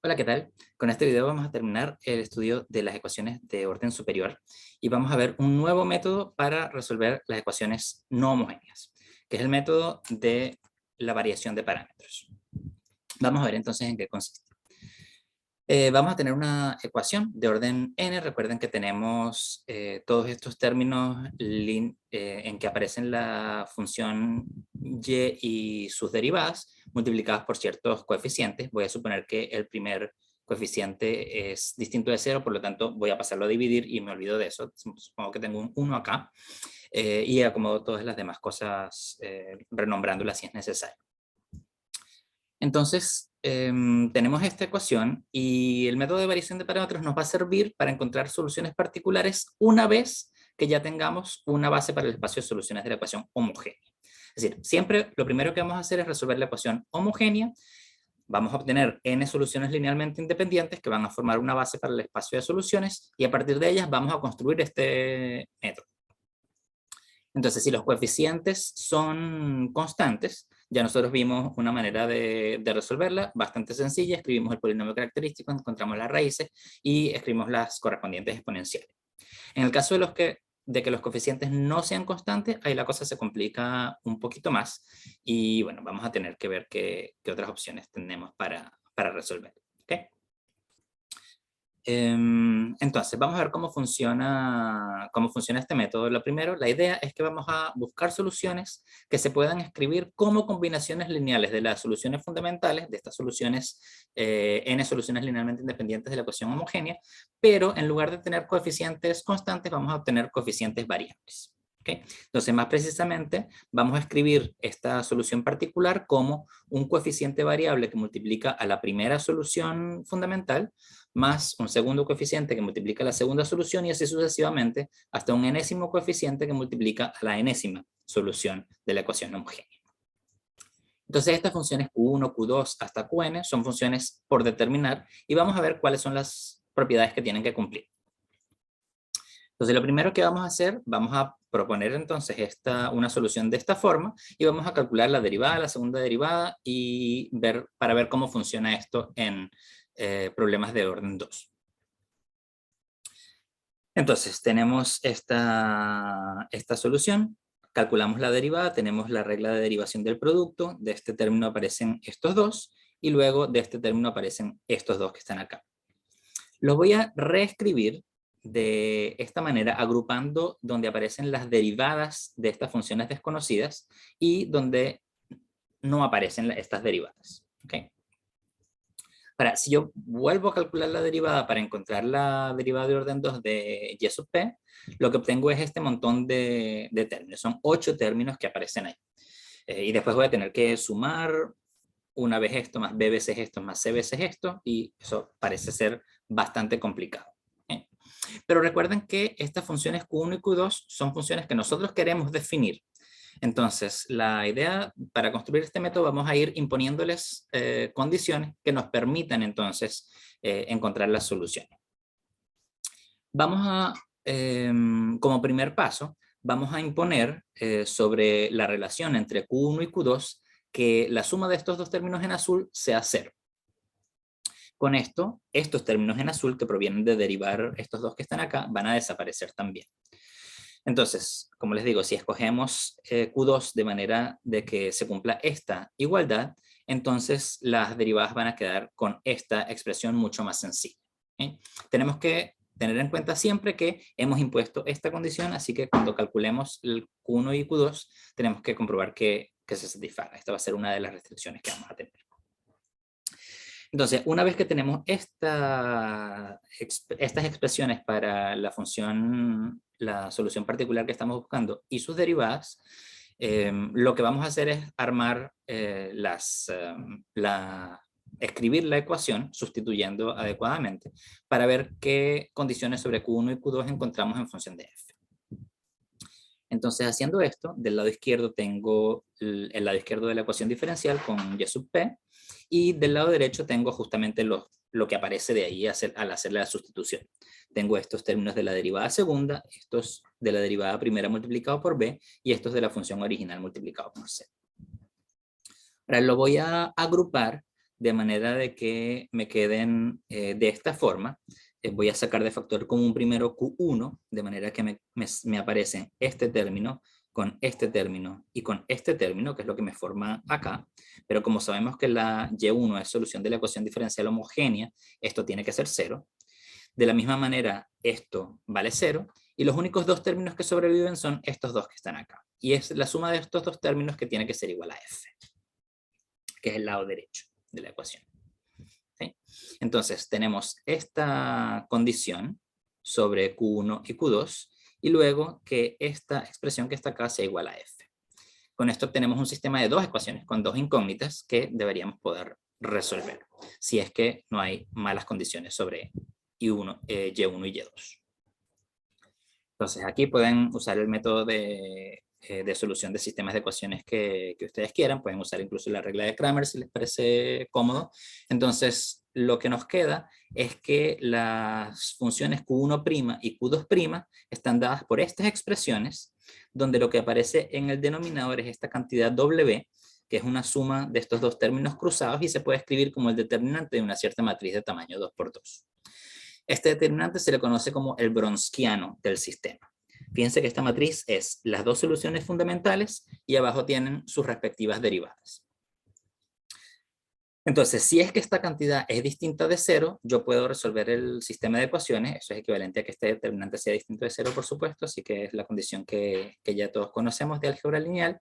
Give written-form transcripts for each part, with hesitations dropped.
Hola, ¿qué tal? Con este video vamos a terminar el estudio de las ecuaciones de orden superior y vamos a ver un nuevo método para resolver las ecuaciones no homogéneas, que es el método de la variación de parámetros. Vamos a ver entonces en qué consiste. Vamos a tener una ecuación de orden n. Recuerden que tenemos todos estos términos en que aparecen la función y y sus derivadas multiplicadas por ciertos coeficientes. Voy a suponer que el primer coeficiente es distinto de 0, por lo tanto voy a pasarlo a dividir y me olvido de eso. Supongo que tengo un 1 acá y acomodo todas las demás cosas renombrándolas si es necesario. Entonces, tenemos esta ecuación y el método de variación de parámetros nos va a servir para encontrar soluciones particulares una vez que ya tengamos una base para el espacio de soluciones de la ecuación homogénea. Es decir, siempre lo primero que vamos a hacer es resolver la ecuación homogénea. Vamos a obtener n soluciones linealmente independientes que van a formar una base para el espacio de soluciones y a partir de ellas vamos a construir este método. Entonces, si los coeficientes son constantes, ya nosotros vimos una manera de resolverla bastante sencilla. Escribimos el polinomio característico, encontramos las raíces y escribimos las correspondientes exponenciales. En el caso de que los coeficientes no sean constantes, ahí la cosa se complica un poquito más y bueno, vamos a tener que ver qué otras opciones tenemos para resolver. ¿Okay? Entonces, vamos a ver cómo funciona este método. Lo primero, la idea es que vamos a buscar soluciones que se puedan escribir como combinaciones lineales de las soluciones fundamentales, de estas soluciones, n soluciones linealmente independientes de la ecuación homogénea, pero en lugar de tener coeficientes constantes, vamos a obtener coeficientes variables. ¿Okay? Entonces, más precisamente, vamos a escribir esta solución particular como un coeficiente variable que multiplica a la primera solución fundamental más un segundo coeficiente que multiplica la segunda solución y así sucesivamente hasta un enésimo coeficiente que multiplica a la enésima solución de la ecuación homogénea. Entonces estas funciones Q1, Q2 hasta Qn son funciones por determinar y vamos a ver cuáles son las propiedades que tienen que cumplir. Entonces lo primero que vamos a hacer, vamos a proponer entonces una solución de esta forma y vamos a calcular la derivada, la segunda derivada y para ver cómo funciona esto en problemas de orden 2. Entonces tenemos esta solución, calculamos la derivada, tenemos la regla de derivación del producto, de este término aparecen estos dos y luego de este término aparecen estos dos que están acá. Los voy a reescribir de esta manera, agrupando donde aparecen las derivadas de estas funciones desconocidas y donde no aparecen estas derivadas. ¿Okay? Ahora, si yo vuelvo a calcular la derivada para encontrar la derivada de orden 2 de y sub p, lo que obtengo es este montón de términos. Son 8 términos que aparecen ahí. Y después voy a tener que sumar una vez esto, más b veces esto, más c veces esto, y eso parece ser bastante complicado. Pero recuerden que estas funciones Q1 y Q2 son funciones que nosotros queremos definir. Entonces, la idea para construir este método, vamos a ir imponiéndoles condiciones que nos permitan entonces encontrar las soluciones. Vamos a, como primer paso, vamos a imponer sobre la relación entre Q1 y Q2 que la suma de estos dos términos en azul sea 0. Con esto, estos términos en azul que provienen de derivar estos dos que están acá van a desaparecer también. Entonces, como les digo, si escogemos Q2 de manera de que se cumpla esta igualdad, entonces las derivadas van a quedar con esta expresión mucho más sencilla. ¿Okay? Tenemos que tener en cuenta siempre que hemos impuesto esta condición, así que cuando calculemos el Q1 y Q2, tenemos que comprobar que se satisfaga. Esta va a ser una de las restricciones que vamos a tener. Entonces, una vez que tenemos estas expresiones para la función, la solución particular que estamos buscando y sus derivadas, lo que vamos a hacer es armar escribir la ecuación sustituyendo adecuadamente para ver qué condiciones sobre Q1 y Q2 encontramos en función de f. Entonces, haciendo esto, del lado izquierdo tengo el lado izquierdo de la ecuación diferencial con y sub p, y del lado derecho tengo justamente lo que aparece de ahí al hacer la sustitución. Tengo estos términos de la derivada segunda, estos de la derivada primera multiplicado por b, y estos de la función original multiplicado por c. Ahora lo voy a agrupar de manera de que me queden de esta forma. Voy a sacar de factor común primero Q1, de manera que me aparece este término con este término y con este término, que es lo que me forma acá. Pero como sabemos que la Y1 es solución de la ecuación diferencial homogénea, esto tiene que ser 0. De la misma manera, esto vale 0. Y los únicos dos términos que sobreviven son estos dos que están acá. Y es la suma de estos dos términos que tiene que ser igual a F, que es el lado derecho de la ecuación. ¿Sí? Entonces, tenemos esta condición sobre Q1 y Q2, y luego que esta expresión que está acá sea igual a F. Con esto obtenemos un sistema de dos ecuaciones con dos incógnitas que deberíamos poder resolver, si es que no hay malas condiciones sobre Y1 y Y2. Entonces, aquí pueden usar el método de solución de sistemas de ecuaciones que ustedes quieran. Pueden usar incluso la regla de Cramer si les parece cómodo. Entonces, lo que nos queda es que las funciones Q1' y Q2' están dadas por estas expresiones, donde lo que aparece en el denominador es esta cantidad W, que es una suma de estos dos términos cruzados y se puede escribir como el determinante de una cierta matriz de tamaño 2×2. Este determinante se le conoce como el Wronskiano del sistema. Fíjense que esta matriz es las dos soluciones fundamentales y abajo tienen sus respectivas derivadas. Entonces, si es que esta cantidad es distinta de 0, yo puedo resolver el sistema de ecuaciones. Eso es equivalente a que este determinante sea distinto de 0, por supuesto, así que es la condición que ya todos conocemos de álgebra lineal.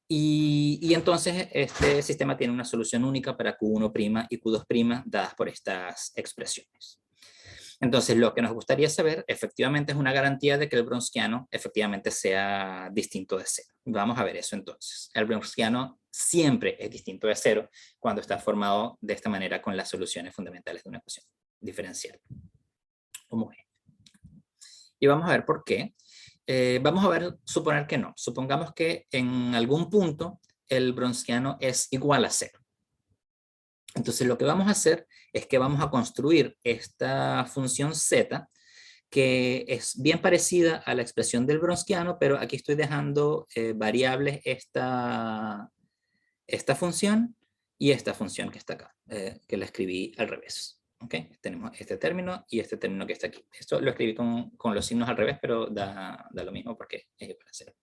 Y entonces este sistema tiene una solución única para Q1' y Q2' dadas por estas expresiones. Entonces, lo que nos gustaría saber efectivamente es una garantía de que el Wronskiano efectivamente sea distinto de 0. Vamos a ver eso entonces. El Wronskiano siempre es distinto de 0 cuando está formado de esta manera con las soluciones fundamentales de una ecuación diferencial homogénea. Y vamos a ver por qué. Vamos a ver, suponer que no. Supongamos que en algún punto el Wronskiano es igual a 0. Entonces lo que vamos a hacer es que vamos a construir esta función z, que es bien parecida a la expresión del Wronskiano, pero aquí estoy dejando variables esta función y esta función que está acá, que la escribí al revés. ¿Okay? Tenemos este término y este término que está aquí. Esto lo escribí con los signos al revés, pero da lo mismo porque es igual a 0.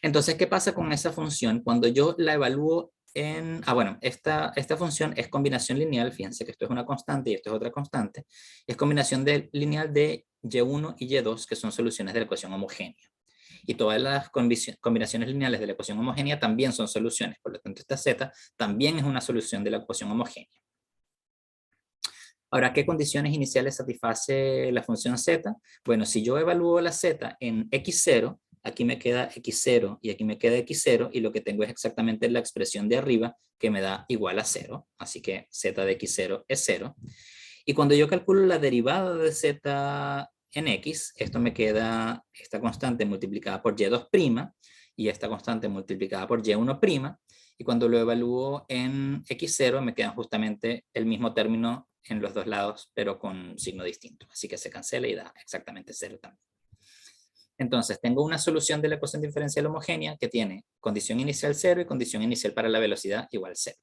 Entonces, ¿qué pasa con esa función? Cuando yo la evalúo bueno, esta función es combinación lineal. Fíjense que esto es una constante y esto es otra constante. Es combinación lineal de Y1 y Y2, que son soluciones de la ecuación homogénea. Y todas las combinaciones lineales de la ecuación homogénea también son soluciones. Por lo tanto, esta z también es una solución de la ecuación homogénea. Ahora, ¿qué condiciones iniciales satisface la función z? Bueno, si yo evalúo la z en x0, aquí me queda x0 y aquí me queda x0, y lo que tengo es exactamente la expresión de arriba que me da igual a 0, así que z de x0 es 0. Y cuando yo calculo la derivada de z en x, esto me queda esta constante multiplicada por y2' y esta constante multiplicada por y1', y cuando lo evalúo en x0 me quedan justamente el mismo término en los dos lados, pero con signo distinto, así que se cancela y da exactamente 0 también. Entonces, tengo una solución de la ecuación diferencial homogénea que tiene condición inicial 0 y condición inicial para la velocidad igual 0.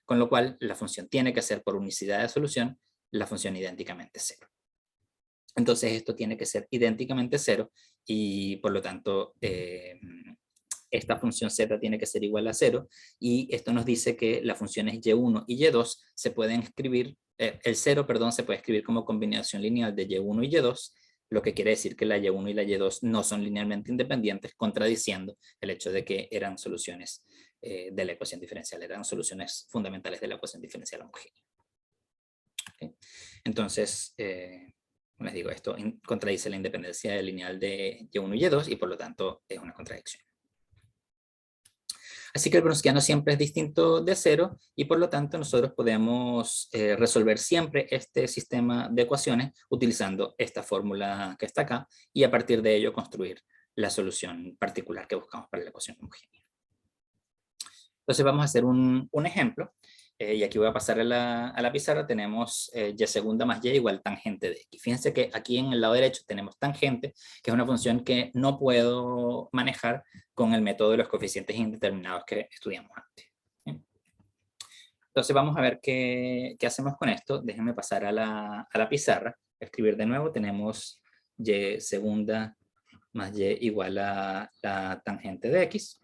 Con lo cual, la función tiene que ser por unicidad de solución la función idénticamente 0. Entonces, esto tiene que ser idénticamente 0 y por lo tanto, esta función z tiene que ser igual a 0, y esto nos dice que las funciones y1 y y2 se pueden escribir, el 0, perdón, se puede escribir como combinación lineal de y1 y y2, lo que quiere decir que la y1 y la y2 no son linealmente independientes, contradiciendo el hecho de que eran soluciones de la ecuación diferencial, eran soluciones fundamentales de la ecuación diferencial homogénea. ¿Okay? Entonces, les digo, esto contradice la independencia lineal de y1 y y2 y por lo tanto es una contradicción. Así que el Wronskiano siempre es distinto de 0 y por lo tanto nosotros podemos resolver siempre este sistema de ecuaciones utilizando esta fórmula que está acá y a partir de ello construir la solución particular que buscamos para la ecuación homogénea. Entonces vamos a hacer un ejemplo. Y aquí voy a pasar a la pizarra. Tenemos y segunda más y igual tangente de x. Fíjense que aquí en el lado derecho tenemos tangente, que es una función que no puedo manejar con el método de los coeficientes indeterminados que estudiamos antes. ¿Sí? Entonces vamos a ver qué hacemos con esto. Déjenme pasar a la pizarra. Escribir de nuevo. Tenemos y segunda más y igual a la tangente de x.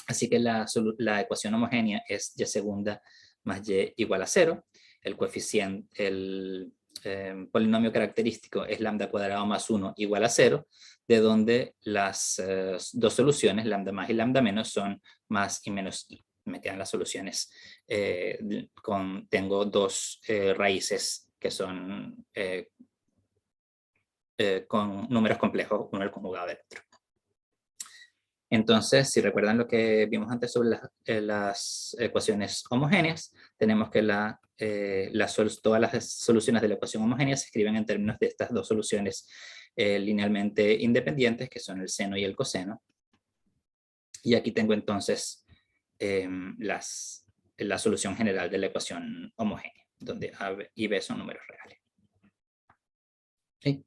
Así que la ecuación homogénea es y segunda más y igual a 0. El coeficiente, el polinomio característico es lambda cuadrado más 1 igual a 0, de donde las dos soluciones, lambda más y lambda menos, son más y menos i. Me quedan las soluciones. Tengo dos raíces que son con números complejos, uno el conjugado del otro. Entonces, si recuerdan lo que vimos antes sobre las ecuaciones homogéneas, tenemos que todas las soluciones de la ecuación homogénea se escriben en términos de estas dos soluciones linealmente independientes, que son el seno y el coseno. Y aquí tengo entonces la solución general de la ecuación homogénea, donde A y B son números reales. ¿Sí?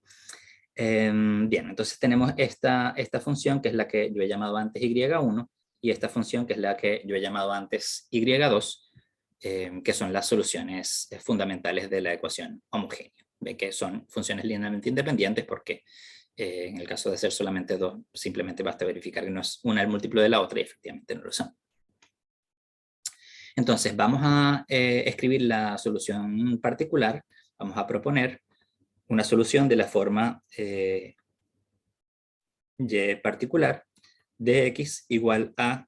Bien, entonces tenemos esta función que es la que yo he llamado antes y1 y esta función que es la que yo he llamado antes y2, que son las soluciones fundamentales de la ecuación homogénea. Ven que son funciones linealmente independientes porque en el caso de ser solamente dos, simplemente basta verificar que no es una el múltiplo de la otra y efectivamente no lo son. Entonces vamos a escribir la solución particular, vamos a proponer una solución de la forma y particular de x igual a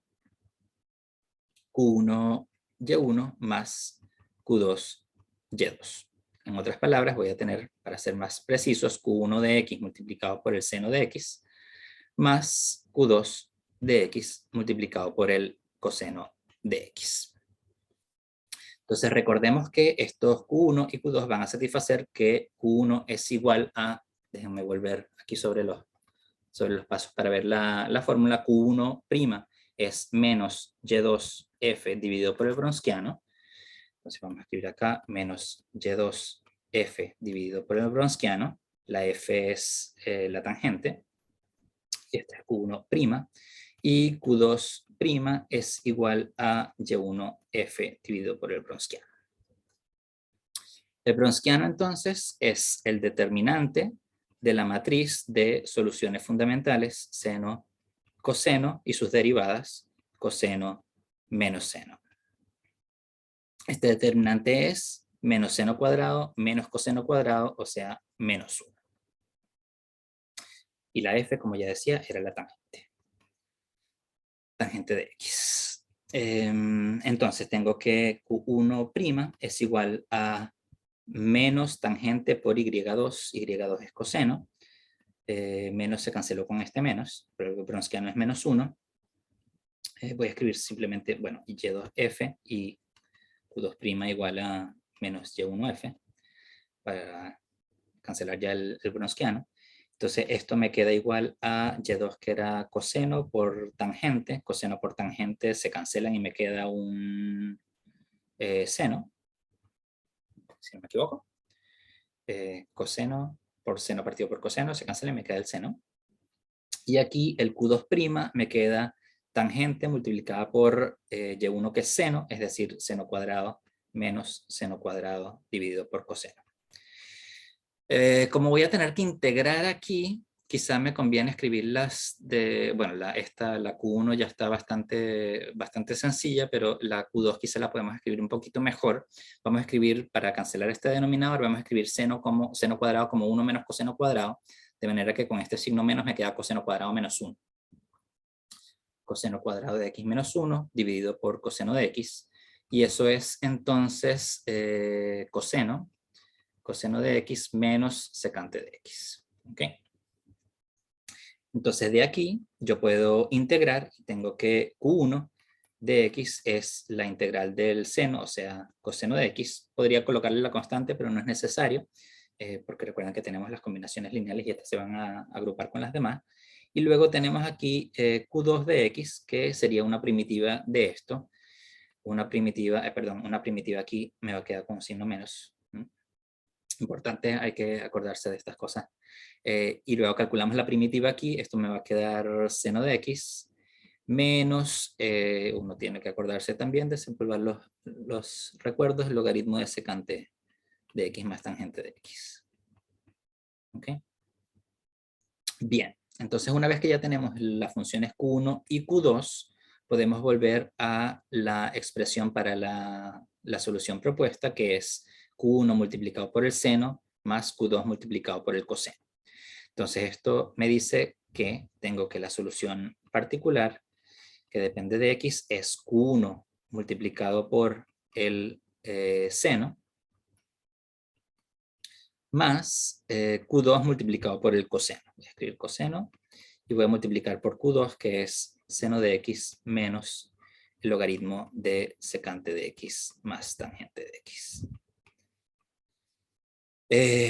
q1 y1 más q2 y2. En otras palabras, voy a tener, para ser más precisos, q1 de x multiplicado por el seno de x más q2 de x multiplicado por el coseno de x. Entonces recordemos que estos q1 y q2 van a satisfacer que q1 es igual a, déjenme volver aquí sobre los pasos para ver la fórmula. Q1' es menos y2f dividido por el Wronskiano. Entonces vamos a escribir acá menos y2f dividido por el Wronskiano. La f es la tangente. Y esta es Q1'. Y Q2' es igual a y1f dividido por el Wronskiano. El Wronskiano entonces es el determinante de la matriz de soluciones fundamentales seno, coseno y sus derivadas coseno menos seno. Este determinante es menos seno cuadrado menos coseno cuadrado, o sea, menos 1. Y la f, como ya decía, era la tangente de x. Entonces tengo que Q1' es igual a menos tangente por y2, y2 es coseno, menos se canceló con este menos, pero el Wronskiano es menos 1. Voy a escribir simplemente, bueno, y2f y q2' igual a menos y1f para cancelar ya el Wronskiano. Entonces esto me queda igual a y2 que era coseno por tangente se cancelan y me queda un seno, si no me equivoco. Coseno por seno partido por coseno se cancela y me queda el seno. Y aquí el Q2' me queda tangente multiplicada por y1 que es seno, es decir, seno cuadrado menos seno cuadrado dividido por coseno. Como voy a tener que integrar aquí, quizá me conviene escribirlas de, bueno, la Q1 ya está bastante sencilla, pero la Q2 quizá la podemos escribir un poquito mejor. Vamos a escribir, para cancelar este denominador, vamos a escribir seno cuadrado como 1 menos coseno cuadrado, de manera que con este signo menos me queda coseno cuadrado menos 1. Coseno cuadrado de x menos 1 dividido por coseno de x, y eso es entonces coseno de x menos secante de x. ¿Okay? Entonces de aquí yo puedo integrar, tengo que q1 de x es la integral del seno, o sea, coseno de x. Podría colocarle la constante, pero no es necesario, porque recuerden que tenemos las combinaciones lineales y estas se van a agrupar con las demás. Y luego tenemos aquí q2 de x, que sería una primitiva de esto. Una primitiva aquí me va a quedar con un signo menos. Importante, hay que acordarse de estas cosas. Y luego calculamos la primitiva aquí, esto me va a quedar seno de x menos, uno tiene que acordarse también de desempolvar los recuerdos, el logaritmo de secante de x más tangente de x. ¿Ok? Bien, entonces una vez que ya tenemos las funciones q1 y q2, podemos volver a la expresión para la solución propuesta, que es q1 multiplicado por el seno más q2 multiplicado por el coseno. Entonces esto me dice que tengo que la solución particular que depende de x es q1 multiplicado por el seno más q2 multiplicado por el coseno. Voy a escribir coseno y voy a multiplicar por q2, que es seno de x menos el logaritmo de secante de x más tangente de x.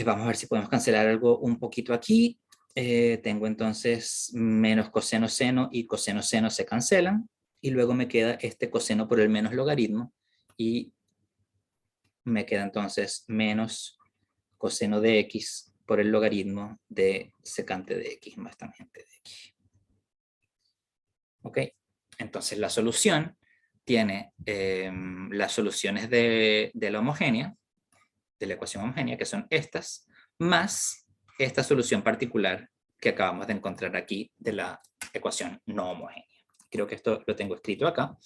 Vamos a ver si podemos cancelar algo un poquito aquí. Tengo entonces menos coseno seno y coseno seno se cancelan. Y luego me queda este coseno por el menos logaritmo. Y me queda entonces menos coseno de x por el logaritmo de secante de x más tangente de x. ¿Ok? Entonces la solución tiene las soluciones de la homogénea, de la ecuación homogénea, que son estas, más esta solución particular que acabamos de encontrar aquí de la ecuación no homogénea. Creo que esto lo tengo escrito acá.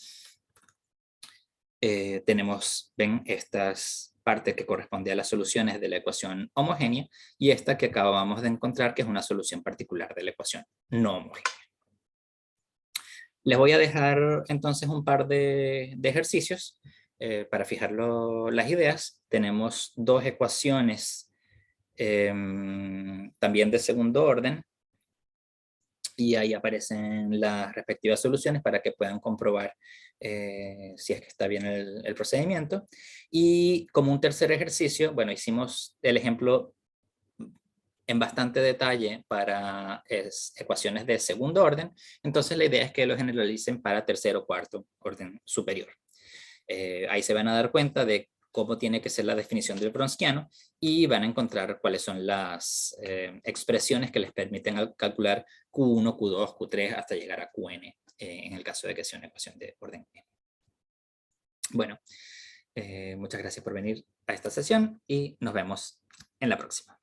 Tenemos, ven, estas partes que corresponden a las soluciones de la ecuación homogénea y esta que acabamos de encontrar, que es una solución particular de la ecuación no homogénea. Les voy a dejar entonces un par de ejercicios para fijar las ideas. Tenemos dos ecuaciones también de segundo orden, y ahí aparecen las respectivas soluciones para que puedan comprobar si es que está bien el procedimiento. Y como un tercer ejercicio, bueno, hicimos el ejemplo en bastante detalle para ecuaciones de segundo orden, entonces la idea es que lo generalicen para tercero o cuarto orden superior. Ahí se van a dar cuenta de cómo tiene que ser la definición del Wronskiano y van a encontrar cuáles son las expresiones que les permiten calcular Q1, Q2, Q3 hasta llegar a Qn en el caso de que sea una ecuación de orden n. Bueno, muchas gracias por venir a esta sesión y nos vemos en la próxima.